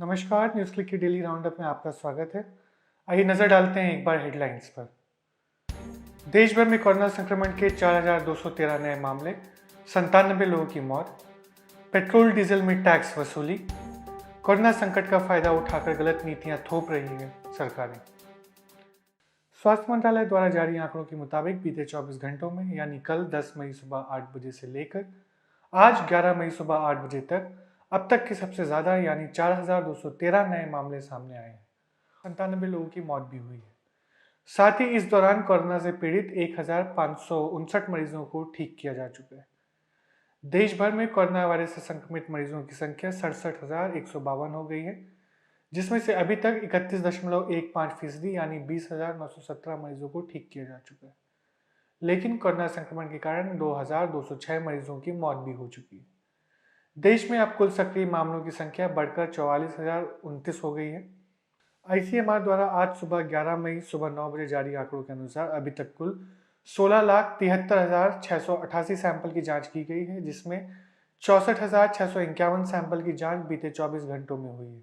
नमस्कार, news click की daily roundup में आपका स्वागत है। आइए नजर डालते हैं एक बार हेडलाइंस पर। देश भर में कोरोना संक्रमण के 4,213 नए मामले, 97 लोगों की मौत। पेट्रोल डीजल में टैक्स वसूली। कोरोना संकट का फायदा उठाकर गलत नीतियां थोप रही है सरकारें। स्वास्थ्य मंत्रालय द्वारा जारी आंकड़ों के मुताबिक बीते 24 घंटों में यानी कल 10 मई सुबह 8 बजे से लेकर आज 11 मई सुबह 8 बजे तक अब तक के सबसे ज्यादा यानी 4,213 नए मामले सामने आए हैं। 97 लोगों की मौत भी हुई है। साथ ही इस दौरान कोरोना से पीड़ित 1,559 मरीजों को ठीक किया जा चुका है। देश भर में कोरोना वायरस से संक्रमित मरीजों की संख्या 67,152 हो गई है, जिसमें से अभी तक 31.15% यानी 20,917 मरीजों को ठीक किया जा चुका है। लेकिन कोरोना संक्रमण के कारण 2,206 मरीजों की मौत भी हो चुकी है। देश में अब कुल सक्रिय मामलों की संख्या बढ़कर 44,029 हो गई है। आईसीएमआर द्वारा आज सुबह 11 मई सुबह 9 बजे जारी आंकड़ों के अनुसार अभी तक कुल 16,73,688 सैंपल की जांच की गई है, जिसमें 64,651 सैंपल की जांच बीते 24 घंटों में हुई है।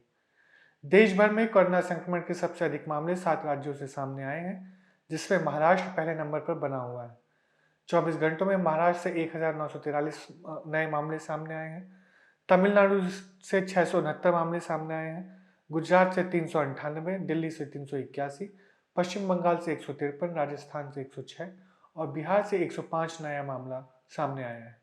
देश भर में कोरोना संक्रमण के सबसे अधिक मामले 7 राज्यों से सामने आए हैं, जिसमें महाराष्ट्र पहले नंबर पर बना हुआ है। 24 घंटों में महाराष्ट्र से 1,943 नए मामले सामने आए हैं। तमिलनाडु से 669 मामले सामने आए हैं। गुजरात से 398, दिल्ली से 381, पश्चिम बंगाल से 153, राजस्थान से 106 और बिहार से 105 नया मामला सामने आया है।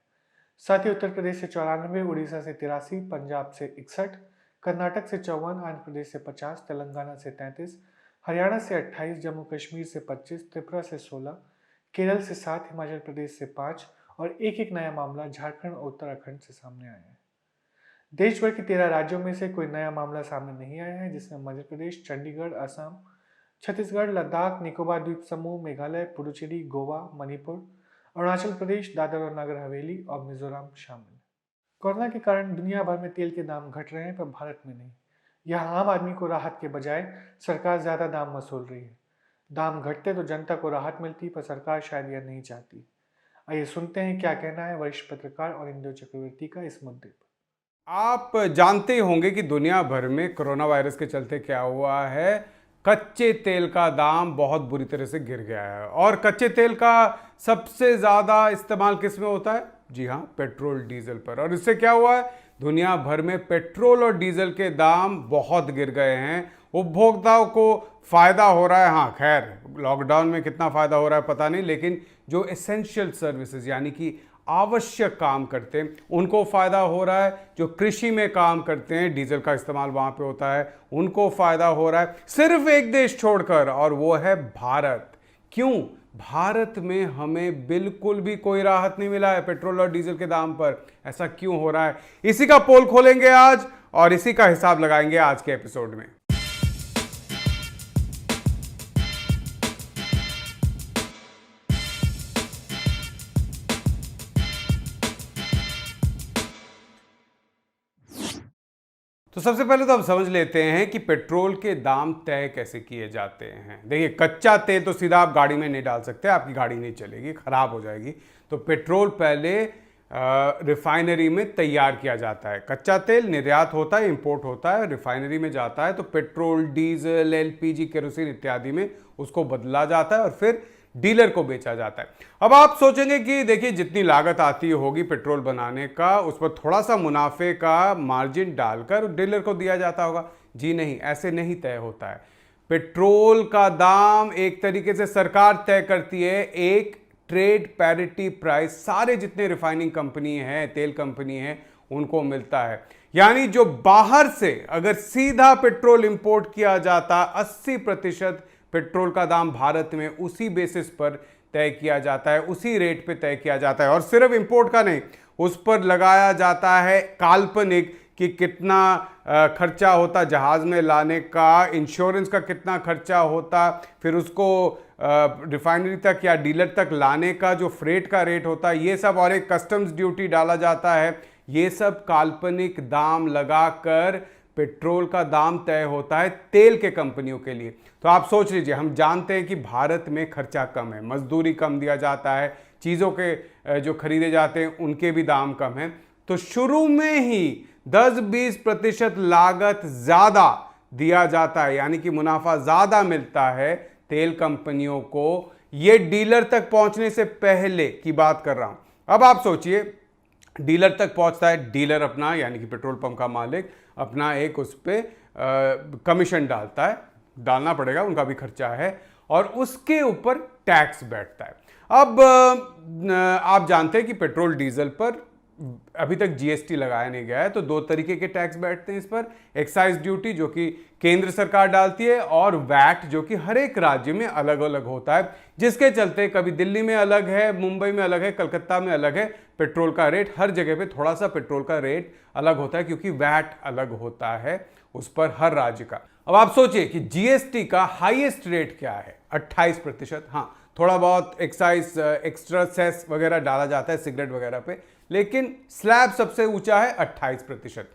साथ ही उत्तर प्रदेश से 94, उड़ीसा से 83, पंजाब से 61, कर्नाटक से 54, आंध्र प्रदेश से 50, तेलंगाना से 33, हरियाणा से 28, जम्मू कश्मीर से 25, त्रिपुरा से 16, केरल से 7, हिमाचल प्रदेश से 5 और एक नया मामला झारखंड और उत्तराखंड से सामने आया है। देश भर के 13 राज्यों में से कोई नया मामला सामने नहीं आया है, जिसमें मध्य प्रदेश, चंडीगढ़, असम, छत्तीसगढ़, लद्दाख, निकोबार द्वीप समूह, मेघालय, पुडुचेरी, गोवा, मणिपुर, अरुणाचल प्रदेश, दादर और नगर हवेली और मिजोरम शामिल है। कोरोना के कारण दुनिया भर में तेल के दाम घट रहे हैं, पर भारत में नहीं। यहाँ आम आदमी को राहत के बजाय सरकार ज्यादा दाम वसूल रही है। दाम घटते तो जनता को राहत मिलती, पर सरकार शायद यह नहीं चाहती। आइए सुनते हैं क्या कहना है वरिष्ठ पत्रकार और इंदु चक्रवर्ती का इस मुद्दे पर। आप जानते ही होंगे कि दुनिया भर में कोरोना वायरस के चलते क्या हुआ है। कच्चे तेल का दाम बहुत बुरी तरह से गिर गया है और कच्चे तेल का सबसे ज़्यादा इस्तेमाल किस में होता है? जी हाँ, पेट्रोल डीजल पर। और इससे क्या हुआ है? दुनिया भर में पेट्रोल और डीजल के दाम बहुत गिर गए हैं। उपभोक्ताओं को फ़ायदा हो रहा है। हाँ, खैर लॉकडाउन में कितना फ़ायदा हो रहा है पता नहीं, लेकिन जो एसेंशियल सर्विसेज यानी कि आवश्यक काम करते हैं उनको फ़ायदा हो रहा है। जो कृषि में काम करते हैं, डीजल का इस्तेमाल वहाँ पे होता है, उनको फ़ायदा हो रहा है। सिर्फ एक देश छोड़कर, और वो है भारत। क्यों? भारत में हमें बिल्कुल भी कोई राहत नहीं मिला है पेट्रोल और डीजल के दाम पर। ऐसा क्यों हो रहा है? इसी का पोल खोलेंगे आज और इसी का हिसाब लगाएंगे आज के एपिसोड में। तो सबसे पहले तो हम समझ लेते हैं कि पेट्रोल के दाम तय कैसे किए जाते हैं। देखिए, कच्चा तेल तो सीधा आप गाड़ी में नहीं डाल सकते, आपकी गाड़ी नहीं चलेगी, खराब हो जाएगी। तो पेट्रोल पहले रिफाइनरी में तैयार किया जाता है। कच्चा तेल निर्यात होता है, इंपोर्ट होता है, रिफाइनरी में जाता है, तो पेट्रोल, डीजल, एलपीजी, केरोसिन इत्यादि में उसको बदला जाता है और फिर डीलर को बेचा जाता है। अब आप सोचेंगे कि देखिए, जितनी लागत आती होगी पेट्रोल बनाने का, उस पर थोड़ा सा मुनाफे का मार्जिन डालकर डीलर को दिया जाता होगा। जी नहीं, ऐसे नहीं तय होता है। पेट्रोल का दाम एक तरीके से सरकार तय करती है। एक ट्रेड पैरिटी प्राइस सारे जितने रिफाइनिंग कंपनी हैं, तेल कंपनी हैं, उनको मिलता है। यानी जो बाहर से अगर सीधा पेट्रोल इंपोर्ट किया जाता, 80% पेट्रोल का दाम भारत में उसी बेसिस पर तय किया जाता है, उसी रेट पे तय किया जाता है। और सिर्फ इंपोर्ट का नहीं, उस पर लगाया जाता है काल्पनिक कि कितना खर्चा होता जहाज में लाने का, इंश्योरेंस का कितना खर्चा होता, फिर उसको रिफाइनरी तक या डीलर तक लाने का जो फ्रेट का रेट होता है, ये सब, और एक कस्टम्स ड्यूटी डाला जाता है। ये सब काल्पनिक दाम लगाकर पेट्रोल का दाम तय होता है तेल के कंपनियों के लिए। तो आप सोच लीजिए, हम जानते हैं कि भारत में खर्चा कम है, मजदूरी कम दिया जाता है, चीज़ों के जो खरीदे जाते हैं उनके भी दाम कम हैं। तो शुरू में ही 10-20% लागत ज्यादा दिया जाता है, यानी कि मुनाफा ज्यादा मिलता है तेल कंपनियों को। ये डीलर तक पहुंचने से पहले की बात कर रहा हूं। अब आप सोचिए, डीलर तक पहुंचता है, डीलर अपना यानी कि पेट्रोल पंप का मालिक अपना एक उस पर कमीशन डालता है, डालना पड़ेगा, उनका भी खर्चा है, और उसके ऊपर टैक्स बैठता है। अब आप जानते हैं कि पेट्रोल डीजल पर अभी तक जीएसटी लगाया नहीं गया है, तो दो तरीके के टैक्स बैठते हैं इस पर। एक्साइज ड्यूटी जो कि केंद्र सरकार डालती है, और वैट जो कि हर एक राज्य में अलग अलग होता है, जिसके चलते कभी दिल्ली में अलग है, मुंबई में अलग है, कलकत्ता में अलग है। पेट्रोल का रेट हर जगह पे थोड़ा सा पेट्रोल का रेट अलग होता है, क्योंकि वैट अलग होता है उस पर हर राज्य का। अब आप सोचिए कि जीएसटी का हाईएस्ट रेट क्या है, 28%। हाँ, थोड़ा बहुत एक्साइज एक्स्ट्रा सेस वगैरह डाला जाता है सिगरेट वगैरह पे, लेकिन स्लैब सबसे ऊंचा है 28%।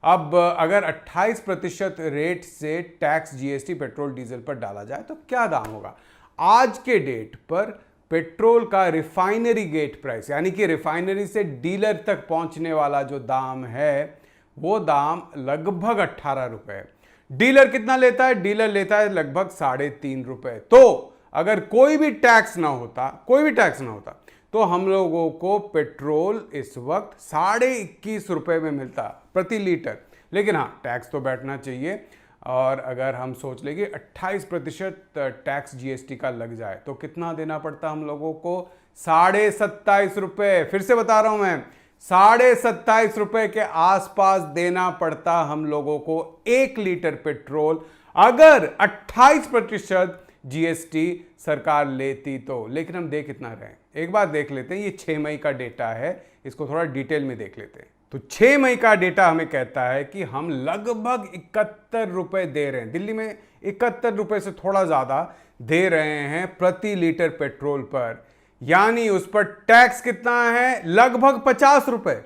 अब अगर 28% रेट से टैक्स जीएसटी पेट्रोल डीजल पर डाला जाए तो क्या दाम होगा? आज के डेट पर पेट्रोल का रिफाइनरी गेट प्राइस, यानी कि रिफाइनरी से डीलर तक पहुंचने वाला जो दाम है, वो दाम लगभग 18 रुपए है। डीलर कितना लेता है? डीलर लेता है लगभग 3.5 रुपए। तो अगर कोई भी टैक्स ना होता तो हम लोगों को पेट्रोल इस वक्त 21.5 रुपए में मिलता प्रति लीटर। लेकिन हाँ, टैक्स तो बैठना चाहिए, और अगर हम सोच लें कि 28% टैक्स जीएसटी का लग जाए तो कितना देना पड़ता हम लोगों को? 27.5 रुपए। फिर से बता रहा हूं मैं, 27.5 रुपए के आसपास देना पड़ता हम लोगों को 1 लीटर पेट्रोल, अगर 28% जीएसटी सरकार लेती तो। लेकिन हम देख कितना रहे हैं, एक बार देख लेते हैं। ये 6 मई का डेटा है, इसको थोड़ा डिटेल में देख लेते हैं। तो 6 मई का डेटा हमें कहता है कि हम लगभग 71 रुपए दे रहे हैं। दिल्ली में 71 रुपए से थोड़ा ज्यादा दे रहे हैं प्रति लीटर पेट्रोल पर, यानी उस पर टैक्स कितना है? लगभग 50 रुपए।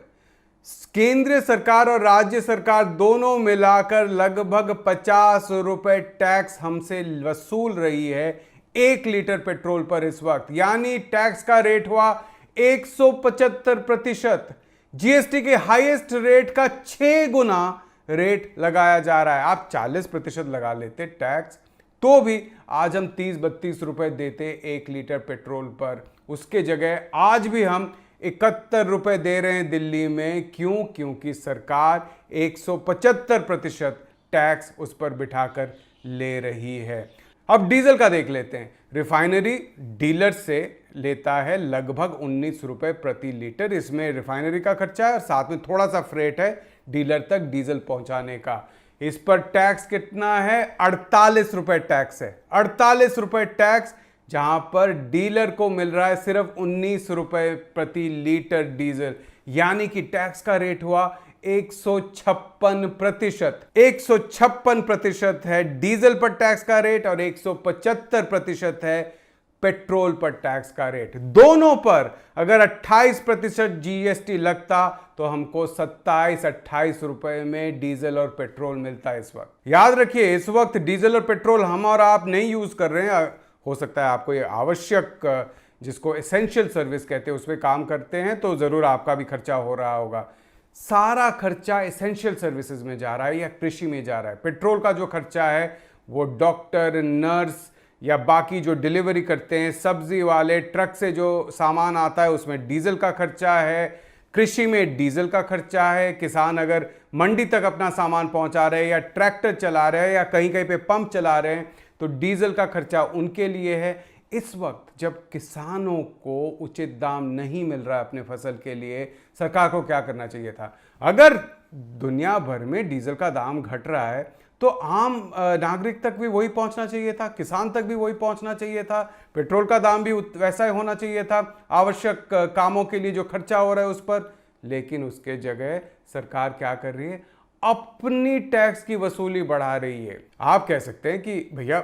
केंद्र सरकार और राज्य सरकार दोनों मिलाकर लगभग 50 रुपए टैक्स हमसे वसूल रही है 1 लीटर पेट्रोल पर इस वक्त, यानी टैक्स का रेट हुआ 175%। जीएसटी के हाईएस्ट रेट का 6 गुना रेट लगाया जा रहा है। आप 40% लगा लेते टैक्स तो भी आज हम 30-32 रुपए देते 1 लीटर पेट्रोल पर, उसके जगह आज भी हम 71 रुपए दे रहे हैं दिल्ली में। क्यों? क्योंकि सरकार 175% टैक्स उस पर बिठाकर ले रही है। अब डीजल का देख लेते हैं। रिफाइनरी डीलर से लेता है लगभग 19 रुपए प्रति लीटर, इसमें रिफाइनरी का खर्चा है और साथ में थोड़ा सा फ्रेट है डीलर तक डीजल पहुंचाने का। इस पर टैक्स कितना है? 48 रुपए टैक्स है। 48 रुपए टैक्स, जहां पर डीलर को मिल रहा है सिर्फ 19 रुपए प्रति लीटर डीजल, यानी कि टैक्स का रेट हुआ 156%। 156% है डीजल पर टैक्स का रेट और 175% है पेट्रोल पर टैक्स का रेट। दोनों पर अगर 28% जीएसटी लगता तो हमको 27-28 रुपए में डीजल और पेट्रोल मिलता है इस वक्त। याद रखिए, इस वक्त डीजल और पेट्रोल हम और आप नहीं यूज कर रहे हैं। हो सकता है आपको ये आवश्यक, जिसको एसेंशियल सर्विस कहते हैं, उसमें काम करते हैं तो जरूर आपका भी खर्चा हो रहा होगा। सारा खर्चा एसेंशियल सर्विसेज में जा रहा है या कृषि में जा रहा है। पेट्रोल का जो खर्चा है वो डॉक्टर, नर्स या बाकी जो डिलीवरी करते हैं, सब्जी वाले, ट्रक से जो सामान आता है उसमें डीजल का खर्चा है, कृषि में डीजल का खर्चा है, किसान अगर मंडी तक अपना सामान पहुंचा रहे हैं या ट्रैक्टर चला रहे हैं या कहीं कहीं पे पंप चला रहे हैं तो डीजल का खर्चा उनके लिए है। इस वक्त जब किसानों को उचित दाम नहीं मिल रहा है अपने फसल के लिए, सरकार को क्या करना चाहिए था? अगर दुनिया भर में डीजल का दाम घट रहा है तो आम नागरिक तक भी वही पहुंचना चाहिए था, किसान तक भी वही पहुंचना चाहिए था, पेट्रोल का दाम भी वैसा ही होना चाहिए था, आवश्यक कामों के लिए जो खर्चा हो रहा है उस पर। लेकिन उसके जगह सरकार क्या कर रही है? अपनी टैक्स की वसूली बढ़ा रही है। आप कह सकते हैं कि भैया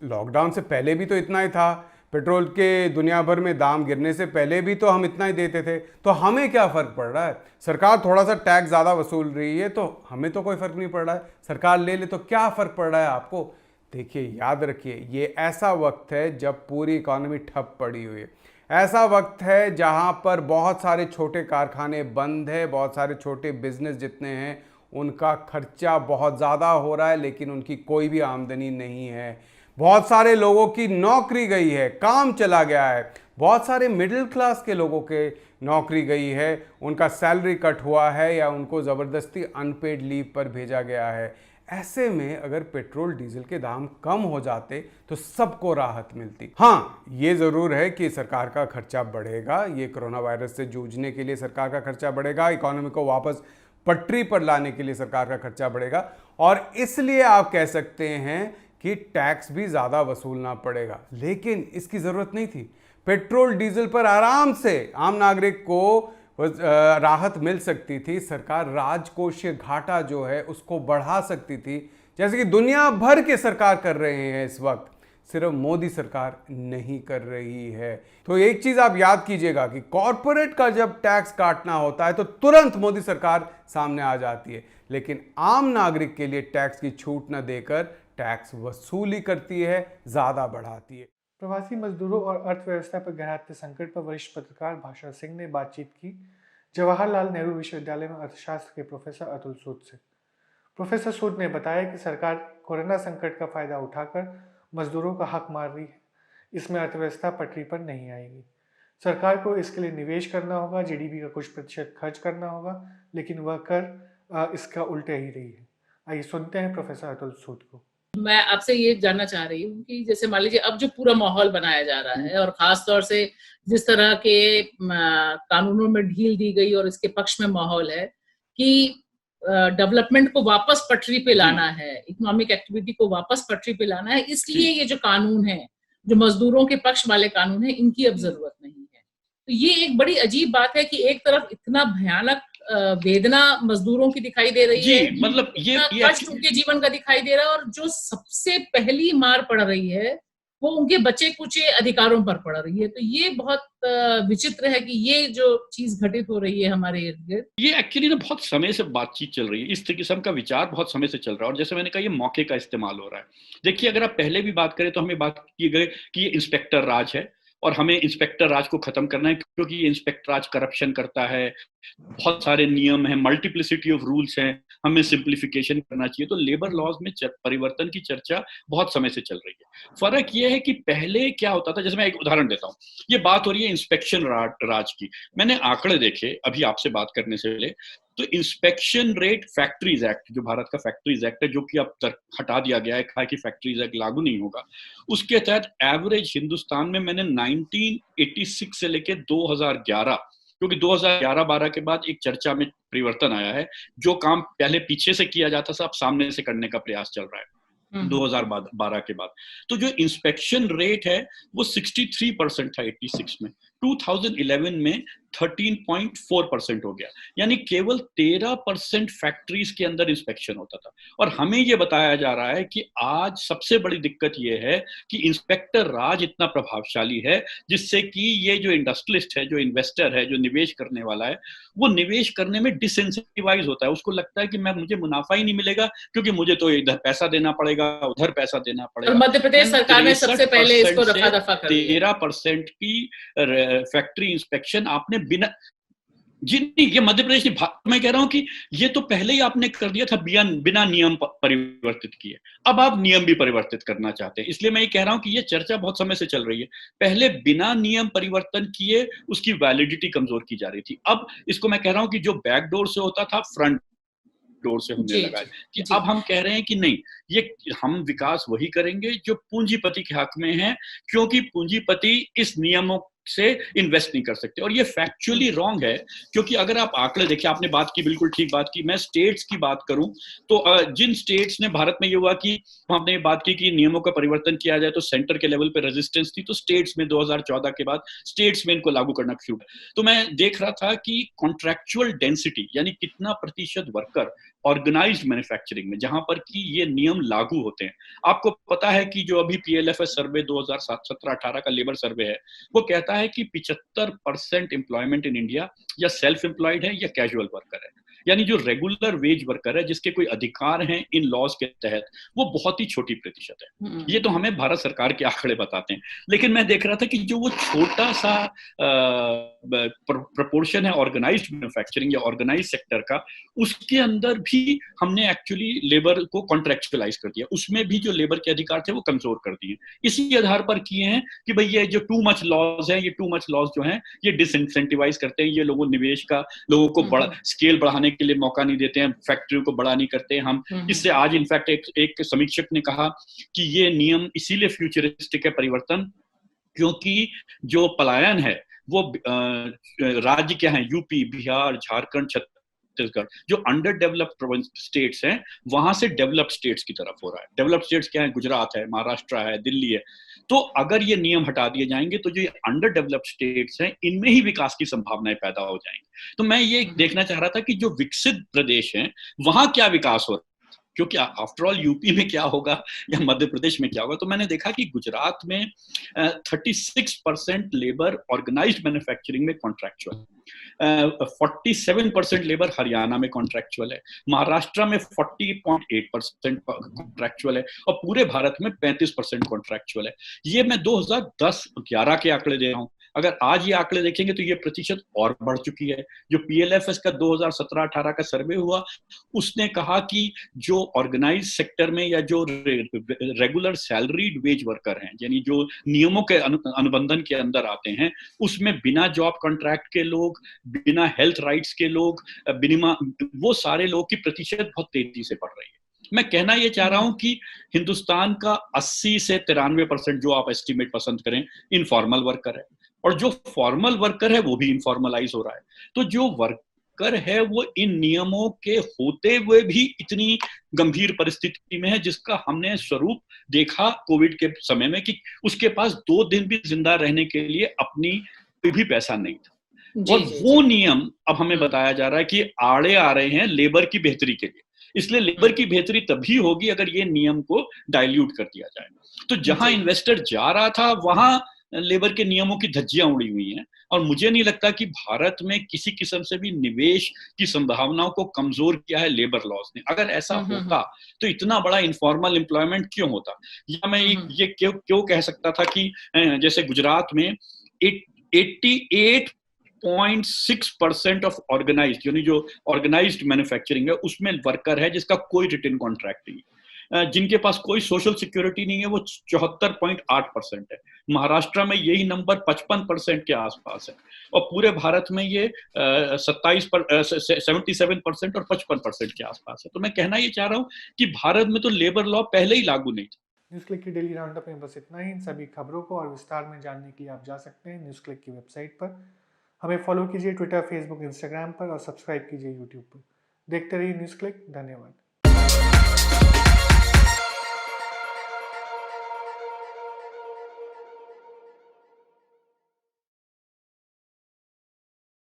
लॉकडाउन से पहले भी तो इतना ही था, पेट्रोल के दुनिया भर में दाम गिरने से पहले भी तो हम इतना ही देते थे, तो हमें क्या फर्क पड़ रहा है? सरकार थोड़ा सा टैक्स ज्यादा वसूल रही है तो हमें तो कोई फर्क नहीं पड़ रहा है, सरकार ले ले तो क्या फर्क पड़ रहा है आपको? देखिए, याद रखिए, ये ऐसा वक्त है जब पूरी इकोनॉमी ठप पड़ी हुई है। ऐसा वक्त है जहां पर बहुत सारे छोटे कारखाने बंद है, बहुत सारे छोटे बिजनेस जितने हैं उनका खर्चा बहुत ज़्यादा हो रहा है लेकिन उनकी कोई भी आमदनी नहीं है। बहुत सारे लोगों की नौकरी गई है, काम चला गया है, बहुत सारे मिडिल क्लास के लोगों के नौकरी गई है, उनका सैलरी कट हुआ है या उनको ज़बरदस्ती अनपेड लीव पर भेजा गया है। ऐसे में अगर पेट्रोल डीजल के दाम कम हो जाते तो सबको राहत मिलती। हाँ, ये ज़रूर है कि सरकार का खर्चा बढ़ेगा, ये कोरोना वायरस से जूझने के लिए सरकार का खर्चा बढ़ेगा, इकोनॉमी को वापस पटरी पर लाने के लिए सरकार का खर्चा बढ़ेगा और इसलिए आप कह सकते हैं कि टैक्स भी ज़्यादा वसूलना पड़ेगा। लेकिन इसकी ज़रूरत नहीं थी। पेट्रोल डीजल पर आराम से आम नागरिक को राहत मिल सकती थी। सरकार राजकोषीय घाटा जो है उसको बढ़ा सकती थी, जैसे कि दुनिया भर के सरकार कर रहे हैं इस वक्त, सिर्फ मोदी सरकार नहीं कर रही है। तो एक चीज आप याद कीजिएगा कि कॉरपोरेट का जब टैक्स काटना होता है तो तुरंत मोदी सरकार सामने आ जाती है, लेकिन आम नागरिक के लिए टैक्स की छूट न देकर टैक्स वसूली करती है, ज्यादा बढ़ाती है। प्रवासी मजदूरों और अर्थव्यवस्था पर गहराते संकट पर वरिष्ठ पत्रकार भाषा सिंह ने बातचीत की जवाहरलाल नेहरू विश्वविद्यालय में अर्थशास्त्र के प्रोफेसर अतुल सूद से। प्रोफेसर सूद ने बताया कि सरकार कोरोना संकट का फायदा उठाकर मजदूरों का हक मार रही है। इसमें अर्थव्यवस्था पटरी पर नहीं आएगी। सरकार को इसके लिए निवेश करना होगा, जीडीपी का कुछ प्रतिशत खर्च करना होगा, लेकिन वह कर इसका उल्टे ही रही है। आइए सुनते हैं प्रोफेसर अतुल सूद को। मैं आपसे ये जानना चाह रही हूँ कि जैसे मान लीजिए अब जो पूरा माहौल बनाया जा रहा है और खास तौर से जिस तरह के कानूनों में ढील दी गई और इसके पक्ष में माहौल है कि डेवलपमेंट को वापस पटरी पे लाना है, इकोनॉमिक एक्टिविटी को वापस पटरी पे लाना है, इसलिए ये जो कानून है, जो मजदूरों के पक्ष वाले कानून है, इनकी अब जरूरत नहीं है। तो ये एक बड़ी अजीब बात है कि एक तरफ इतना भयानक वेदना मजदूरों की दिखाई दे रही है, मतलब ये कष्ट उनके जीवन का दिखाई दे रहा है, और जो सबसे पहली मार पड़ रही है वो उनके बचे कुचे अधिकारों पर पड़ रही है। तो ये बहुत विचित्र है कि ये जो चीज घटित हो रही है हमारे इर्द गिर्द, ये एक्चुअली ना बहुत समय से बातचीत चल रही है, इस किस्म का विचार बहुत समय से चल रहा है। और जैसे मैंने कहा, ये मौके का इस्तेमाल हो रहा है। देखिए, अगर आप पहले भी बात करें तो हमें बात की गई कि ये इंस्पेक्टर राज है और हमें इंस्पेक्टर राज को खत्म करना है, क्योंकि ये इंस्पेक्टर राज करप्शन करता है, बहुत सारे नियम हैं, मल्टीप्लिसिटी ऑफ रूल्स हैं, हमें सिंप्लीफिकेशन करना चाहिए। तो लेबर लॉज में परिवर्तन की चर्चा बहुत समय से चल रही है। फर्क यह है कि पहले क्या होता था, जैसे मैं एक उदाहरण देता हूँ, ये बात हो रही है इंस्पेक्शन राज की। मैंने आंकड़े देखे अभी आपसे बात करने से पहले, तो इंस्पेक्शन रेट फैक्ट्रीज एक्ट, जो भारत का फैक्ट्रीज एक्ट है, जो कि अब तक हटा दिया गया है, कहा कि फैक्ट्रीज एक्ट लागू नहीं होगा, उसके तहत एवरेज हिंदुस्तान में मैंने 1986 से लेके 2011, क्योंकि 2011-12 के बाद एक चर्चा में परिवर्तन आया है, जो काम पहले पीछे से किया जाता था अब सामने से करने का प्रयास चल रहा है 2012 के बाद। तो जो इंस्पेक्शन रेट है वो 63% था 86 में, 2011 में 13.4% हो गया, यानी केवल 13% फैक्ट्रीज के अंदर इंस्पेक्शन होता था। और हमें यह बताया जा रहा है कि आज सबसे बड़ी दिक्कत यह है कि इंस्पेक्टर राज इतना प्रभावशाली है, जिससे कि ये जो इंडस्ट्रियलिस्ट है, जो इन्वेस्टर है, जो निवेश करने वाला है, वो निवेश करने में डिसइंसेंटिवाइज होता है। उसको लगता है कि मुझे मुनाफा ही नहीं मिलेगा, क्योंकि मुझे तो इधर पैसा देना पड़ेगा, उधर पैसा देना पड़ेगा। और मध्य प्रदेश सरकार ने सबसे पहले इसको रफा दफा कर दिया। 13% की फैक्ट्री इंस्पेक्शन आपने बिना, जी नहीं, ये मध्य प्रदेश ने, मैं कह रहा हूं कि ये तो पहले ही आपने कर दिया था बिना नियम परिवर्तित किए। अब आप नियम भी परिवर्तित करना चाहते हैं, इसलिए मैं ये कह रहा हूं कि ये चर्चा बहुत समय से चल रही है। पहले बिना नियम परिवर्तन किए उसकी वैलिडिटी कमजोर की जा रही थी। अब इसको मैं कह रहा हूं कि जो बैकडोर से होता था, फ्रंट डोर से होने लगा है कि अब हम कह रहे हैं कि नहीं, ये हम विकास वही करेंगे जो पूंजीपति के हक में है, क्योंकि पूंजीपति इस नियमों से इन्वेस्ट नहीं कर सकते। और ये फैक्चुअली रॉन्ग है, क्योंकि अगर आप आंकड़े देखिए, आपने बात की, बिल्कुल ठीक बात की। मैं स्टेट्स की बात करूं तो जिन स्टेट्स ने, भारत में ये हुआ कि हमने बात की कि नियमों का परिवर्तन किया जाए तो सेंटर के लेवल पे रेजिस्टेंस थी, तो स्टेट्स में 2014 के बाद स्टेट्स में इनको लागू करना शुरू किया। तो मैं देख रहा था कि कॉन्ट्रैक्चुअल डेंसिटी, यानी कितना प्रतिशत वर्कर ऑर्गेनाइज्ड मैन्युफैक्चरिंग में, जहां पर कि ये नियम लागू होते हैं। आपको पता है कि जो अभी PLFS सर्वे 2017-18 का लेबर सर्वे है, वो कहता है कि 75% एम्प्लॉयमेंट इन इंडिया या सेल्फ एम्प्लॉयड है या कैजुअल वर्कर है, यानी जो रेगुलर वेज वर्कर है, जिसके कोई अधिकार हैं इन लॉज के तहत, वो बहुत ही छोटी प्रतिशत है। ये तो हमें भारत सरकार के आंकड़े बताते हैं। लेकिन मैं देख रहा था कि जो वो छोटा सा प्रपोर्शन है ऑर्गेनाइज्ड मैन्युफैक्चरिंग या ऑर्गेनाइज सेक्टर का, उसके अंदर भी हमने एक्चुअली लेबर को कॉन्ट्रेक्चुअलाइज कर दिया, उसमें भी जो लेबर के अधिकार थे वो कमजोर कर दिए। इसी आधार पर किए हैं कि भाई ये जो टू मच लॉज है, ये टू मच लॉज जो है ये डिसइंसेंटिवाइज करते हैं, ये लोगों निवेश का, लोगों को बड़ा स्केल बढ़ाने के लिए मौका नहीं देते हैं, फैक्ट्रियों को बड़ा नहीं करते हैं हम। इससे आज इनफैक्ट एक समीक्षक ने कहा कि ये नियम इसीलिए फ्यूचरिस्टिक है परिवर्तन, क्योंकि जो पलायन है वो राज्य क्या है, यूपी, बिहार, झारखंड, छत्तीसगढ़, जो अंडर डेवलप्ड स्टेट्स हैं वहां से डेवलप्ड स्टेट्स की तरफ हो रहा है। डेवलप्ड स्टेट्स क्या है, गुजरात है, महाराष्ट्र है, दिल्ली है। तो अगर ये नियम हटा दिए जाएंगे तो जो ये अंडर डेवलप्ड स्टेट्स हैं इनमें ही विकास की संभावनाएं पैदा हो जाएंगी। तो मैं ये देखना चाह रहा था कि जो विकसित प्रदेश हैं वहां क्या विकास हो रहा है, क्योंकि आफ्टर ऑल यूपी में क्या होगा या मध्य प्रदेश में क्या होगा। तो मैंने देखा कि गुजरात में 36% लेबर ऑर्गेनाइज्ड मैन्युफैक्चरिंग में कॉन्ट्रैक्चुअल, 47% लेबर हरियाणा में कॉन्ट्रैक्चुअल है, महाराष्ट्र में 40.8% कॉन्ट्रैक्चुअल है और पूरे भारत में 35% कॉन्ट्रैक्चुअल है। ये मैं 2010-11 के आंकड़े दे रहा हूँ। अगर आज ये आंकड़े देखेंगे तो ये प्रतिशत और बढ़ चुकी है। जो PLFS का 2017-18 का सर्वे हुआ उसने कहा कि जो ऑर्गेनाइज सेक्टर में या जो रेगुलर सैलरीड वेज वर्कर हैं, यानी जो नियमों के अनुबंधन के अंदर आते हैं, उसमें बिना जॉब कॉन्ट्रैक्ट के लोग, बिना हेल्थ राइट्स के लोग, वो सारे लोग की प्रतिशत बहुत तेजी से बढ़ रही है। मैं कहना ये चाह रहा हूं कि हिंदुस्तान का 80 से 93% जो आप एस्टिमेट पसंद करें इनफॉर्मल वर्कर है, और जो फॉर्मल वर्कर है वो भी इनफॉर्मलाइज हो रहा है। तो जो वर्कर है वो इन नियमों के होते हुए भी इतनी गंभीर परिस्थिति में है, जिसका हमने स्वरूप देखा कोविड के समय में कि उसके पास 2 दिन भी जिंदा रहने के लिए अपनी कोई भी पैसा नहीं था। और वो नियम अब हमें बताया जा रहा है कि आड़े आ रहे हैं लेबर की बेहतरी के लिए। इसलिए लेबर की बेहतरी तभी होगी अगर ये नियम को डाइल्यूट कर दिया जाए। तो जहां इन्वेस्टर जा रहा था वहां लेबर के नियमों की धज्जियां उड़ी हुई हैं, और मुझे नहीं लगता कि भारत में किसी किस्म से भी निवेश की संभावनाओं को कमजोर किया है लेबर लॉज ने। अगर ऐसा होता तो इतना बड़ा इनफॉर्मल एम्प्लॉयमेंट क्यों होता, या मैं ये क्यों कह सकता था कि जैसे गुजरात में 88.6% ऑफ ऑर्गेनाइज्ड, यानी जो ऑर्गेनाइज्ड मैन्युफैक्चरिंग है उसमें वर्कर है जिसका कोई रिटन कॉन्ट्रैक्ट नहीं, जिनके पास कोई सोशल सिक्योरिटी नहीं है वो 74.8% है। महाराष्ट्र में यही नंबर 55% के आसपास है, और पूरे भारत में ये 77% और 55% के आसपास है। तो मैं कहना ये चाह रहा हूँ कि भारत में तो लेबर लॉ पहले ही लागू नहीं था। न्यूज़ क्लिक की डेली राउंडअप में बस इतना ही। इन सभी खबरों को और विस्तार में जानने के लिए आप जा सकते हैं न्यूज़ क्लिक की वेबसाइट पर। हमें फॉलो कीजिए ट्विटर, फेसबुक, इंस्टाग्राम पर, और सब्सक्राइब कीजिए यूट्यूब पर। देखते रहिए न्यूज़ क्लिक। धन्यवाद।